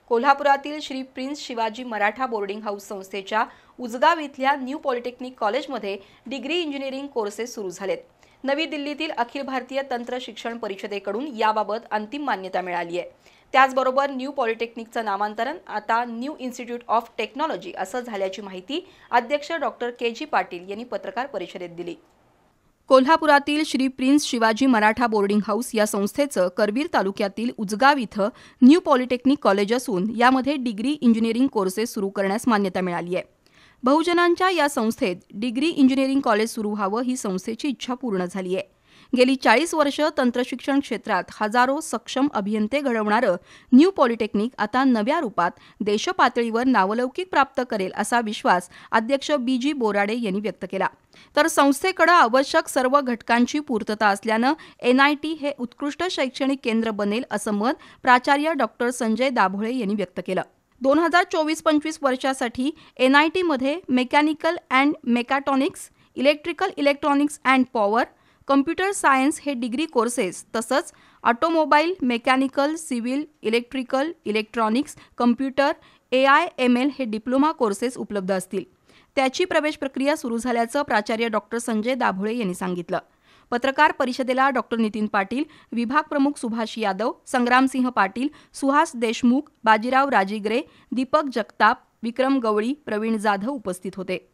कोल्हापुरातील Shri prince Shivaji Maratha boarding house संस्थेच्या उजगाव इथल्या न्यू पॉलिटेक्निक कॉलेजमध्ये डिग्री इंजिनिअरिंग कोर्सेस सुरू झालेत। नवी दिल्लीतील अखिल भारतीय तंत्र शिक्षण परिषदेकडून याबाबत अंतिम मान्यता मिळाली आहे। त्याचबरोबर न्यू पॉलिटेक्निकचं नामांतरण आता न्यू इन्स्टिट्यूट ऑफ टेक्नॉलॉजी असं झाल्याची माहिती अध्यक्ष डॉक्टर के.जी. पाटील यांनी पत्रकार परिषदेत दिली। कोल्हापुरातील Shri prince Shivaji Maratha boarding house या संस्थेचं करवीर तालुक्यातील उजगाव इथं न्यू पॉलिटेक्निक कॉलेज असून यामध्ये डिग्री इंजिनिअरिंग कोर्सेस सुरू करण्यास मान्यता मिळाली आहे। बहुजनांच्या या संस्थेत डिग्री इंजिनिअरिंग कॉलेज सुरू व्हावं ही संस्थेची इच्छा पूर्ण झाली आहे। गेली 40 वर्ष तंत्रशिक्षण क्षेत्रात हजारो सक्षम अभियंते घडवणारं न्यू पॉलिटेक्निक आता नव्या रूपात देशपातळीवर नावलौकिक प्राप्त करेल असा विश्वास अध्यक्ष बी.जी. बोराडे यांनी व्यक्त केला। तर संस्थेकडे आवश्यक सर्व घटकांची पूर्तता असल्यानं NIT हे उत्कृष्ट शैक्षणिक केंद्र बनेल असं मत प्राचार्य डॉक्टर संजय दाभोळे यांनी व्यक्त केलं। 2024-25 वर्षासाठी NIT मध्ये mechanical and mechatronics, electrical electronics and power, computer science हे डिग्री कोर्सेस तसंच automobile, mechanical, civil, electrical, electronics, computer, AI/ML हे डिप्लोमा कोर्सेस उपलब्ध असतील। त्याची प्रवेश प्रक्रिया सुरू झाल्याचं प्राचार्य डॉक्टर संजय दाभोळे यांनी सांगितलं। पत्रकार परिषदेला डॉक्टर नितीन पाटील, विभाग प्रमुख सुभाष यादव, संग्रामसिंह पाटील, सुहास देशमुख, बाजीराव राजिगरे, दीपक जगताप, विक्रम गवळी, प्रवीण जाधव उपस्थित होते।